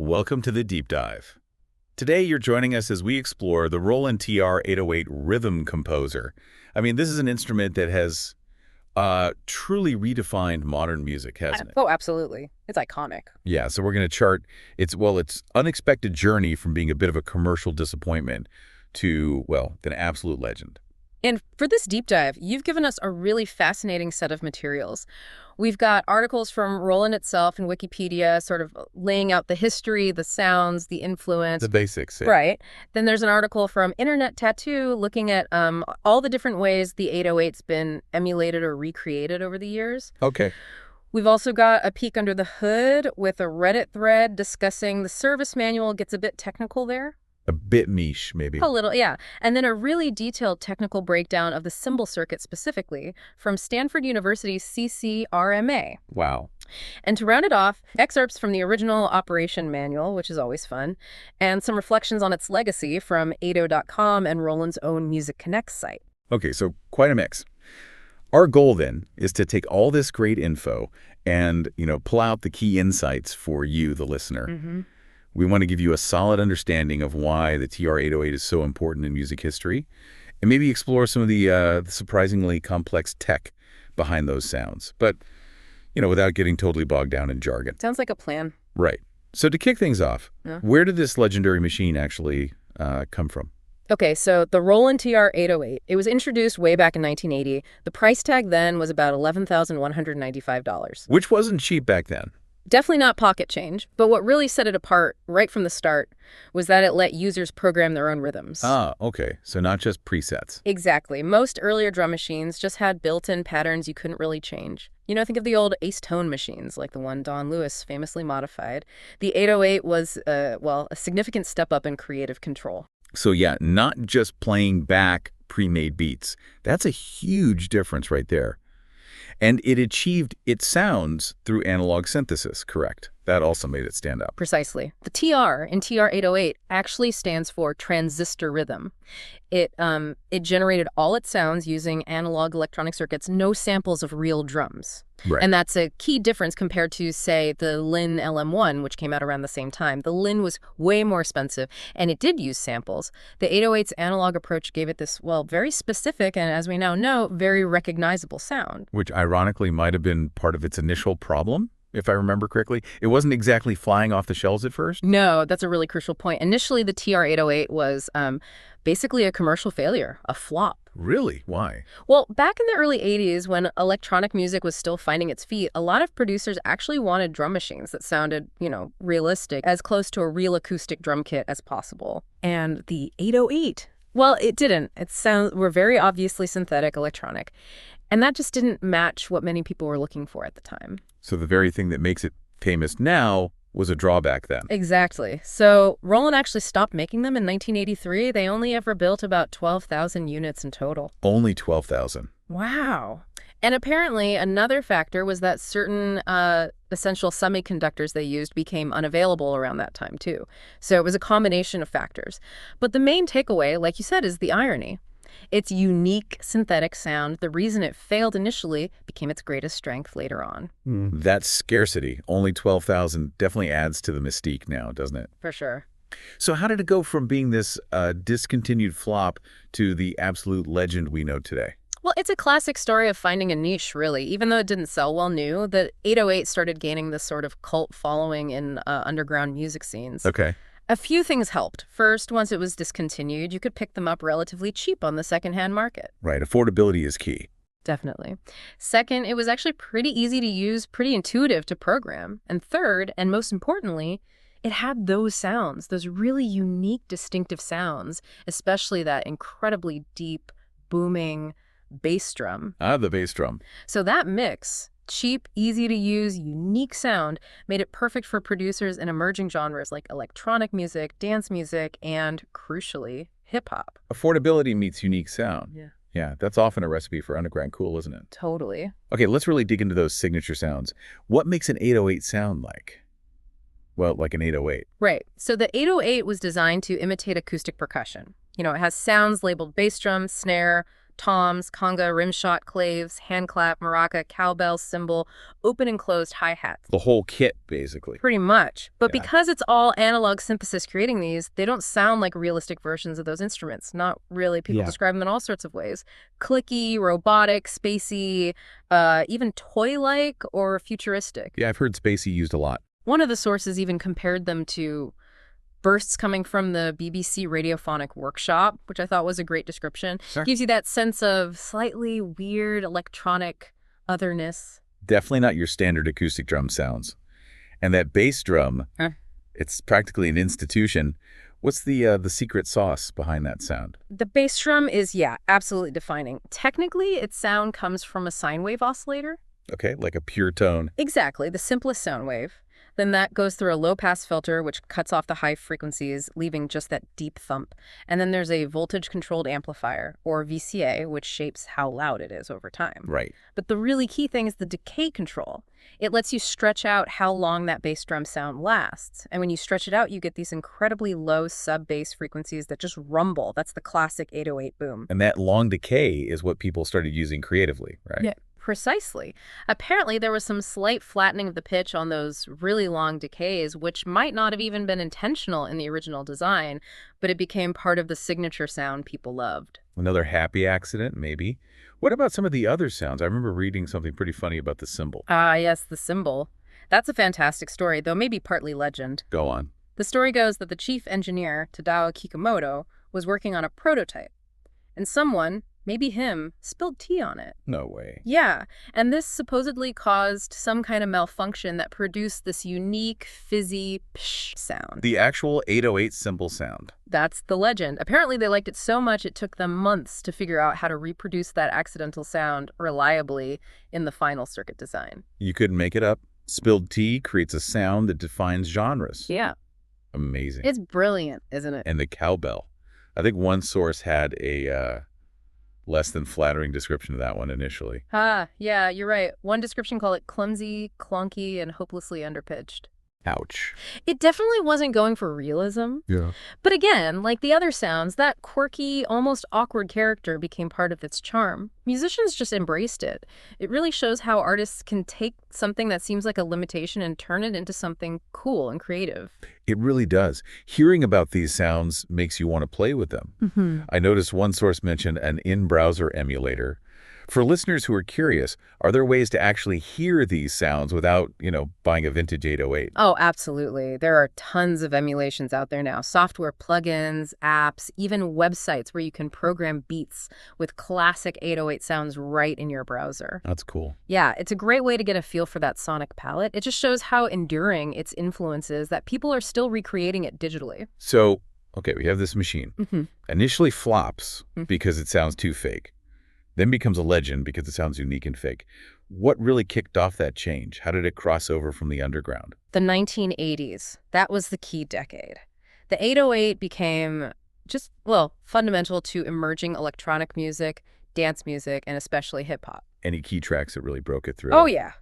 Welcome to the Deep Dive. Today you're joining us as we explore the Roland TR-808 Rhythm Composer. I mean, this is an instrument that has truly redefined modern music, hasn't it? Oh, absolutely. It's iconic. Yeah, so we're going to chart its unexpected journey from being a bit of a commercial disappointment to, well, an absolute legend. And for this deep dive, you've given us a really fascinating set of materials. We've got articles from Roland itself and Wikipedia sort of laying out the history, the sounds, the influence. The basics. Yeah. Right. Then there's an article from Internet Tattoo looking at all the different ways the 808's been emulated or recreated over the years. Okay. We've also got a peek under the hood with a Reddit thread discussing the service manual. Gets a bit technical there. A bit niche, maybe. A little, yeah. And then a really detailed technical breakdown of the cymbal circuit specifically from Stanford University's CCRMA. Wow. And to round it off, excerpts from the original operation manual, which is always fun, and some reflections on its legacy from 80.com and Roland's own Music Connects site. Okay, so quite a mix. Our goal then is to take all this great info and, pull out the key insights for you, the listener. Mm-hmm. We want to give you a solid understanding of why the TR-808 is so important in music history, and maybe explore some of the surprisingly complex tech behind those sounds, but, without getting totally bogged down in jargon. Sounds like a plan. Right. So to kick things off, Where did this legendary machine actually come from? Okay, so the Roland TR-808, it was introduced way back in 1980. The price tag then was about $11,195. Which wasn't cheap back then. Definitely not pocket change, but what really set it apart right from the start was that it let users program their own rhythms. Ah, okay. So not just presets. Exactly. Most earlier drum machines just had built-in patterns you couldn't really change. Think of the old Ace Tone machines, like the one Don Lewis famously modified. The 808 was, a significant step up in creative control. So yeah, not just playing back pre-made beats. That's a huge difference right there. And it achieved its sounds through analog synthesis, correct? That also made it stand out. Precisely. The TR in TR-808 actually stands for transistor rhythm. It generated all its sounds using analog electronic circuits, no samples of real drums. Right. And that's a key difference compared to, say, the Linn LM1, which came out around the same time. The Linn was way more expensive, and it did use samples. The 808's analog approach gave it this, very specific and, as we now know, very recognizable sound. Which ironically might have been part of its initial problem, if I remember correctly. It wasn't exactly flying off the shelves at first? No, that's a really crucial point. Initially, the TR-808 was basically a commercial failure, a flop. Really? Why? Well, back in the early 80s, when electronic music was still finding its feet, a lot of producers actually wanted drum machines that sounded, realistic, as close to a real acoustic drum kit as possible. And the 808, well, it didn't. Were very obviously synthetic electronic. And that just didn't match what many people were looking for at the time. So the very thing that makes it famous now was a drawback then. Exactly. So Roland actually stopped making them in 1983. They only ever built about 12,000 units in total. Only 12,000. Wow. And apparently another factor was that certain essential semiconductors they used became unavailable around that time too. So it was a combination of factors. But the main takeaway, like you said, is the irony. Its unique synthetic sound, the reason it failed initially, became its greatest strength later on. That scarcity, only 12,000, definitely adds to the mystique now, doesn't it? For sure. So how did it go from being this discontinued flop to the absolute legend we know today? Well, it's a classic story of finding a niche, really. Even though it didn't sell well new, the 808 started gaining this sort of cult following in underground music scenes. Okay. A few things helped. First, once it was discontinued, you could pick them up relatively cheap on the secondhand market. Right. Affordability is key. Definitely. Second, it was actually pretty easy to use, pretty intuitive to program. And third, and most importantly, it had those sounds, those really unique, distinctive sounds, especially that incredibly deep, booming bass drum. Ah, the bass drum. So that mix, cheap, easy to use, unique sound, made it perfect for producers in emerging genres like electronic music, dance music, and, crucially, hip-hop. Affordability meets unique sound. Yeah. Yeah, that's often a recipe for underground cool, isn't it? Totally. Okay, let's really dig into those signature sounds. What makes an 808 sound like? Well, like an 808. Right. So the 808 was designed to imitate acoustic percussion. It has sounds labeled bass drum, snare, Toms, conga, rimshot, claves, hand clap, maraca, cowbell, cymbal, open and closed hi-hats. The whole kit, basically. Pretty much. But Yeah. because it's all analog synthesis creating these, they don't sound like realistic versions of those instruments. Not really. People Yeah. describe them in all sorts of ways. Clicky, robotic, spacey, even toy-like or futuristic. Yeah, I've heard spacey used a lot. One of the sources even compared them to bursts coming from the BBC Radiophonic Workshop, which I thought was a great description. Sure. Gives you that sense of slightly weird electronic otherness. Definitely not your standard acoustic drum sounds. And that bass drum, it's practically an institution. What's the secret sauce behind that sound? The bass drum is, absolutely defining. Technically, its sound comes from a sine wave oscillator. Okay, like a pure tone. Exactly, the simplest sound wave. Then that goes through a low-pass filter, which cuts off the high frequencies, leaving just that deep thump. And then there's a voltage-controlled amplifier, or VCA, which shapes how loud it is over time. Right. But the really key thing is the decay control. It lets you stretch out how long that bass drum sound lasts. And when you stretch it out, you get these incredibly low sub-bass frequencies that just rumble. That's the classic 808 boom. And that long decay is what people started using creatively, right? Yeah. Precisely. Apparently, there was some slight flattening of the pitch on those really long decays, which might not have even been intentional in the original design, but it became part of the signature sound people loved. Another happy accident, maybe. What about some of the other sounds? I remember reading something pretty funny about the cymbal. Yes, the cymbal. That's a fantastic story, though maybe partly legend. Go on. The story goes that the chief engineer, Tadao Kikumoto, was working on a prototype, and someone, maybe him, spilled tea on it. No way. Yeah, and this supposedly caused some kind of malfunction that produced this unique, fizzy psh sound. The actual 808 cymbal sound. That's the legend. Apparently they liked it so much it took them months to figure out how to reproduce that accidental sound reliably in the final circuit design. You couldn't make it up. Spilled tea creates a sound that defines genres. Yeah. Amazing. It's brilliant, isn't it? And the cowbell. I think one source had a less than flattering description of that one initially. Yeah, you're right. One description called it clumsy, clunky, and hopelessly underpitched. Ouch. It definitely wasn't going for realism. Yeah. But again, like the other sounds, that quirky, almost awkward character became part of its charm. Musicians just embraced it. It really shows how artists can take something that seems like a limitation and turn it into something cool and creative. It really does. Hearing about these sounds makes you want to play with them. I noticed one source mentioned an in-browser emulator. For listeners who are curious, are there ways to actually hear these sounds without, buying a vintage 808? Oh, absolutely. There are tons of emulations out there now. Software plugins, apps, even websites where you can program beats with classic 808 sounds right in your browser. That's cool. Yeah, it's a great way to get a feel for that sonic palette. It just shows how enduring its influence is, that people are still recreating it digitally. So, okay, we have this machine. Initially flops because it sounds too fake. Then becomes a legend because it sounds unique and fake. What really kicked off that change? How did it cross over from the underground? The 1980s. That was the key decade. The 808 became just, fundamental to emerging electronic music, dance music, and especially hip-hop. Any key tracks that really broke it through? Oh, yeah.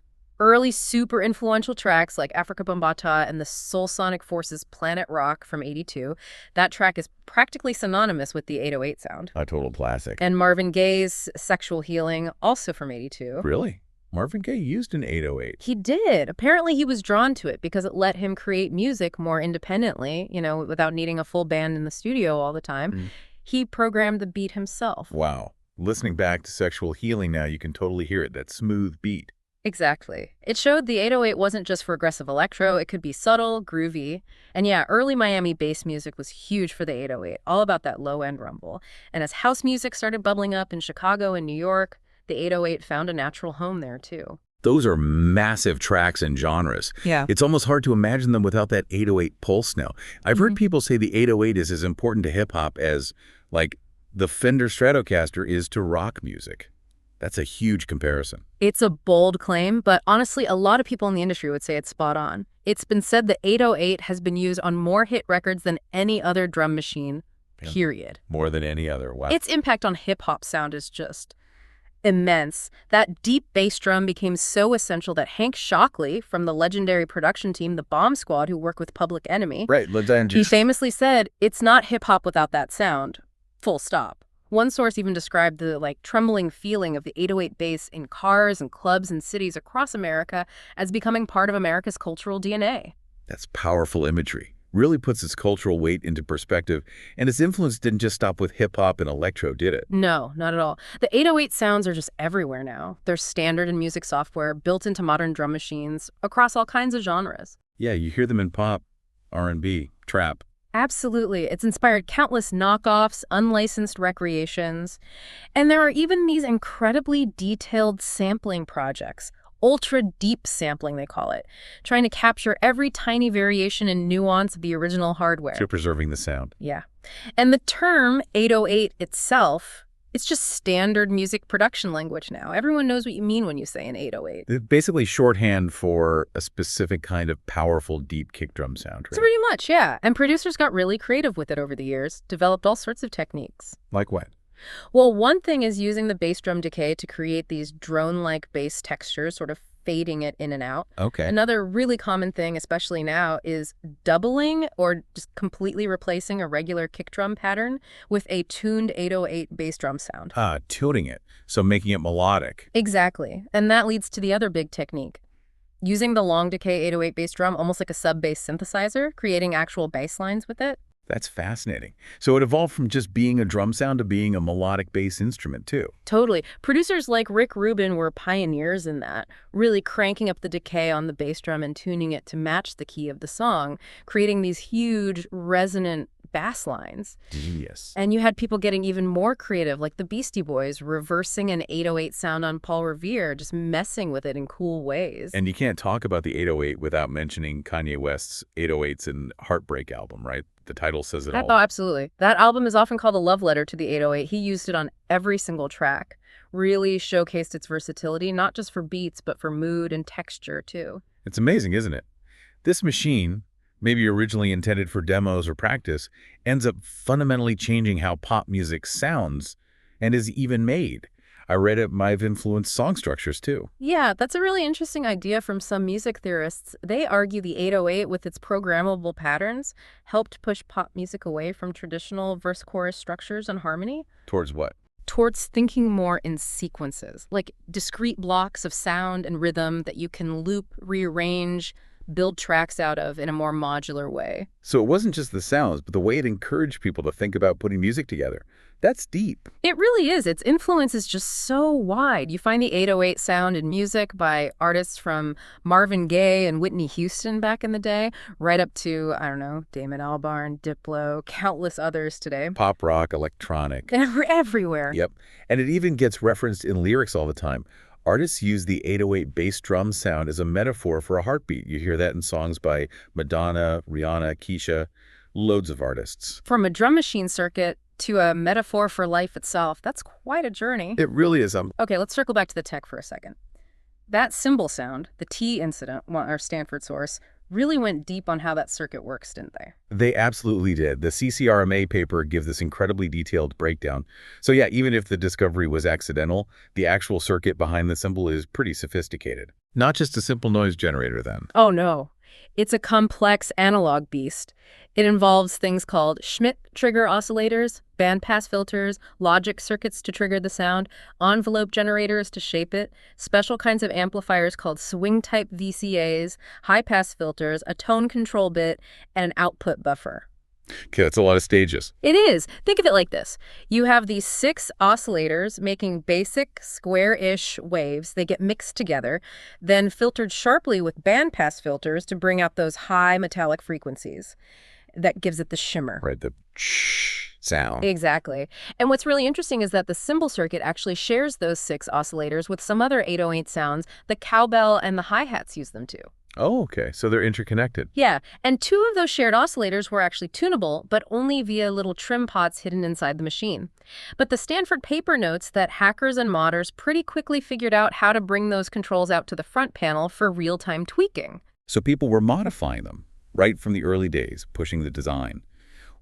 Early super influential tracks like Afrika Bambaataa and the Soul Sonic Force's Planet Rock from '82. That track is practically synonymous with the 808 sound. A total classic. And Marvin Gaye's Sexual Healing, also from '82. Really? Marvin Gaye used an 808. He did. Apparently he was drawn to it because it let him create music more independently, without needing a full band in the studio all the time. He programmed the beat himself. Wow. Listening back to Sexual Healing now, you can totally hear it, that smooth beat. Exactly. It showed the 808 wasn't just for aggressive electro, it could be subtle, groovy. And yeah, early Miami bass music was huge for the 808, all about that low-end rumble. And as house music started bubbling up in Chicago and New York, the 808 found a natural home there too. Those are massive tracks and genres. Yeah. It's almost hard to imagine them without that 808 pulse now. I've heard people say the 808 is as important to hip-hop as, like, the Fender Stratocaster is to rock music. That's a huge comparison. It's a bold claim, but honestly, a lot of people in the industry would say it's spot on. It's been said the 808 has been used on more hit records than any other drum machine, period. More than any other. Wow. Its impact on hip-hop sound is just immense. That deep bass drum became so essential that Hank Shockley from the legendary production team, the Bomb Squad, who worked with Public Enemy, Right. he famously said, "It's not hip-hop without that sound. Full stop." One source even described the trembling feeling of the 808 bass in cars and clubs and cities across America as becoming part of America's cultural DNA. That's powerful imagery. Really puts its cultural weight into perspective, and its influence didn't just stop with hip-hop and electro, did it? No, not at all. The 808 sounds are just everywhere now. They're standard in music software, built into modern drum machines, across all kinds of genres. Yeah, you hear them in pop, R&B, trap. Absolutely. It's inspired countless knockoffs, unlicensed recreations. And there are even these incredibly detailed sampling projects. Ultra deep sampling, they call it, trying to capture every tiny variation and nuance of the original hardware. To preserving the sound. Yeah. And the term 808 itself, it's just standard music production language now. Everyone knows what you mean when you say an 808. It's basically shorthand for a specific kind of powerful, deep kick drum sound, right? Pretty much, yeah. And producers got really creative with it over the years, developed all sorts of techniques. Like what? Well, one thing is using the bass drum decay to create these drone-like bass textures, sort of fading it in and out. Okay. Another really common thing, especially now, is doubling or just completely replacing a regular kick drum pattern with a tuned 808 bass drum sound. Tuning it, so making it melodic. Exactly. And that leads to the other big technique. Using the long decay 808 bass drum almost like a sub-bass synthesizer, creating actual bass lines with it. That's fascinating. So it evolved from just being a drum sound to being a melodic bass instrument, too. Totally. Producers like Rick Rubin were pioneers in that, really cranking up the decay on the bass drum and tuning it to match the key of the song, creating these huge, resonant bass lines. Genius. And you had people getting even more creative, like the Beastie Boys, reversing an 808 sound on Paul Revere, just messing with it in cool ways. And you can't talk about the 808 without mentioning Kanye West's 808s and Heartbreak album, right? The title says it all. Oh, absolutely. That album is often called a love letter to the 808. He used it on every single track. Really showcased its versatility, not just for beats, but for mood and texture, too. It's amazing, isn't it? This machine, maybe originally intended for demos or practice, ends up fundamentally changing how pop music sounds and is even made. I read it might have influenced song structures, too. Yeah, that's a really interesting idea from some music theorists. They argue the 808, with its programmable patterns, helped push pop music away from traditional verse-chorus structures and harmony. Towards what? Towards thinking more in sequences, like discrete blocks of sound and rhythm that you can loop, rearrange, build tracks out of in a more modular way. So it wasn't just the sounds, but the way it encouraged people to think about putting music together. That's deep. It really is. Its influence is just so wide. You find the 808 sound in music by artists from Marvin Gaye and Whitney Houston back in the day, right up to, I don't know, Damon Albarn, Diplo, countless others today. Pop rock, electronic. Everywhere. Yep. And it even gets referenced in lyrics all the time. Artists use the 808 bass drum sound as a metaphor for a heartbeat. You hear that in songs by Madonna, Rihanna, Keisha, loads of artists. From a drum machine circuit to a metaphor for life itself, that's quite a journey. It really is. Okay, let's circle back to the tech for a second. That cymbal sound, the T incident, our Stanford source, really went deep on how that circuit works, didn't they? They absolutely did. The CCRMA paper gives this incredibly detailed breakdown. So yeah, even if the discovery was accidental, the actual circuit behind the cymbal is pretty sophisticated. Not just a simple noise generator then. Oh no. It's a complex analog beast. It involves things called Schmitt trigger oscillators, bandpass filters, logic circuits to trigger the sound, envelope generators to shape it, special kinds of amplifiers called swing-type VCAs, high-pass filters, a tone control bit, and an output buffer. Okay, that's a lot of stages. It is. Think of it like this. You have these 6 oscillators making basic square-ish waves. They get mixed together, then filtered sharply with bandpass filters to bring out those high metallic frequencies. That gives it the shimmer. Right, the sound. Exactly. And what's really interesting is that the cymbal circuit actually shares those 6 oscillators with some other 808 sounds. The cowbell and the hi-hats use them too. Oh, okay. So they're interconnected. Yeah, and 2 of those shared oscillators were actually tunable, but only via little trim pots hidden inside the machine. But the Stanford paper notes that hackers and modders pretty quickly figured out how to bring those controls out to the front panel for real-time tweaking. So people were modifying them right from the early days, pushing the design.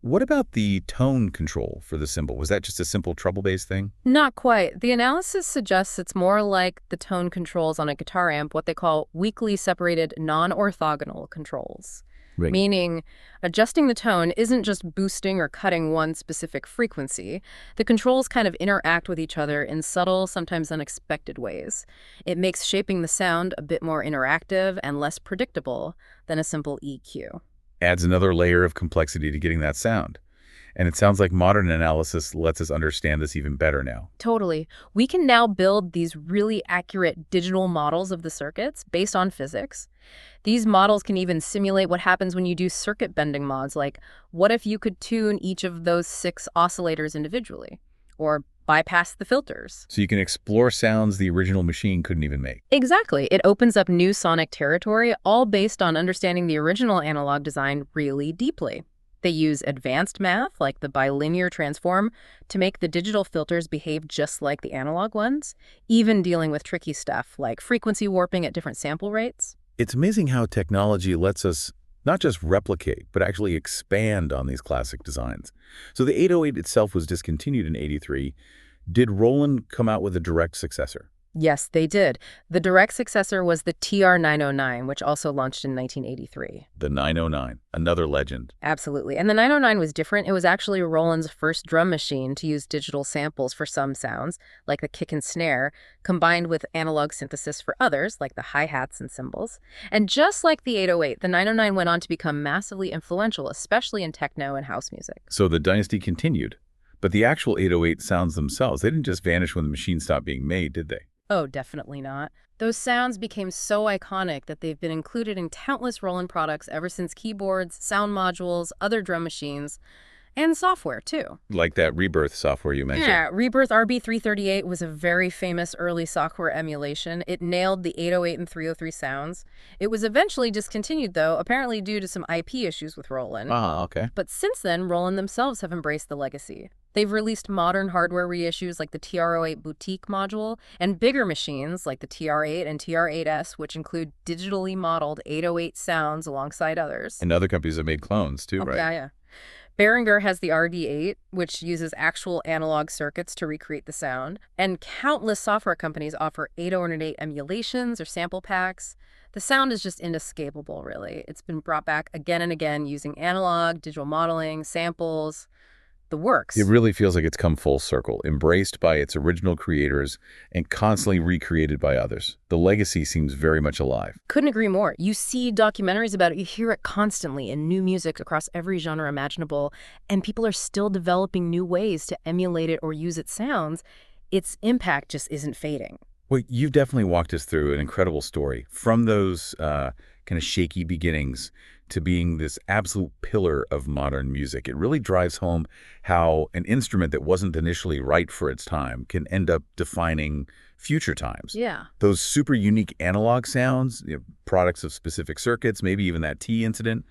What about the tone control for the cymbal? Was that just a simple treble-based thing? Not quite. The analysis suggests it's more like the tone controls on a guitar amp, what they call weakly separated non-orthogonal controls. Right. meaning adjusting the tone isn't just boosting or cutting one specific frequency. The controls kind of interact with each other in subtle, sometimes unexpected ways. It makes shaping the sound a bit more interactive and less predictable than a simple EQ. Adds another layer of complexity to getting that sound. And it sounds like modern analysis lets us understand this even better now. Totally. We can now build these really accurate digital models of the circuits based on physics. These models can even simulate what happens when you do circuit bending mods, like what if you could tune each of those 6 oscillators individually, or bypass the filters. So you can explore sounds the original machine couldn't even make. Exactly. It opens up new sonic territory, all based on understanding the original analog design really deeply. They use advanced math, like the bilinear transform, to make the digital filters behave just like the analog ones, even dealing with tricky stuff like frequency warping at different sample rates. It's amazing how technology lets us not just replicate, but actually expand on these classic designs. So the 808 itself was discontinued in '83. Did Roland come out with a direct successor? Yes, they did. The direct successor was the TR-909, which also launched in 1983. The 909, another legend. Absolutely. And the 909 was different. It was actually Roland's first drum machine to use digital samples for some sounds, like the kick and snare, combined with analog synthesis for others, like the hi-hats and cymbals. And just like the 808, the 909 went on to become massively influential, especially in techno and house music. So the dynasty continued. But the actual 808 sounds themselves, they didn't just vanish when the machine stopped being made, did they? Oh, definitely not. Those sounds became so iconic that they've been included in countless Roland products ever since keyboards, sound modules, other drum machines, and software, too. Like that Rebirth software you mentioned. Yeah, Rebirth RB338 was a very famous early software emulation. It nailed the 808 and 303 sounds. It was eventually discontinued, though, apparently due to some IP issues with Roland. Ah, okay. But since then, Roland themselves have embraced the legacy. They've released modern hardware reissues like the TR-08 Boutique module, and bigger machines like the TR-8 and TR-8S, which include digitally modeled 808 sounds alongside others. And other companies have made clones too, right? Yeah. Behringer has the RD8, which uses actual analog circuits to recreate the sound, and countless software companies offer 808 emulations or sample packs. The sound is just inescapable, really. It's been brought back again and again using analog, digital modeling, samples, the works. It really feels like it's come full circle, embraced by its original creators and constantly recreated by others. The legacy seems very much alive. Couldn't agree more. You see documentaries about it, you hear it constantly in new music across every genre imaginable, and people are still developing new ways to emulate it or use its sounds. Its impact just isn't fading. Well, you've definitely walked us through an incredible story from those kind of shaky beginnings to being this absolute pillar of modern music. It really drives home how an instrument that wasn't initially right for its time can end up defining future times. Yeah. Those super unique analog sounds, products of specific circuits, maybe even that T incident,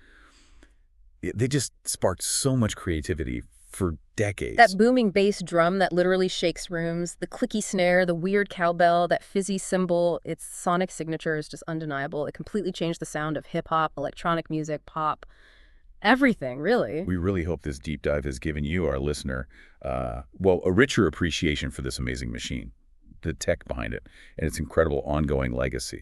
they just sparked so much creativity for decades. That booming bass drum that literally shakes rooms, the clicky snare, the weird cowbell, that fizzy cymbal, its sonic signature is just undeniable. It completely changed the sound of hip-hop, electronic music, pop, everything, really. We really hope this deep dive has given you, our listener, a richer appreciation for this amazing machine, the tech behind it, and its incredible ongoing legacy.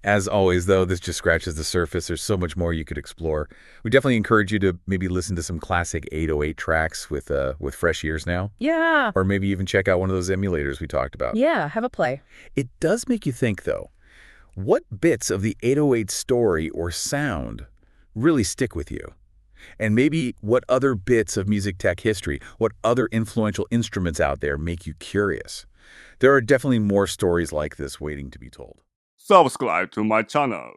As always, though, this just scratches the surface. There's so much more you could explore. We definitely encourage you to maybe listen to some classic 808 tracks with fresh ears now. Yeah. Or maybe even check out one of those emulators we talked about. Yeah, have a play. It does make you think, though, what bits of the 808 story or sound really stick with you? And maybe what other bits of music tech history, what other influential instruments out there make you curious? There are definitely more stories like this waiting to be told. Subscribe to my channel.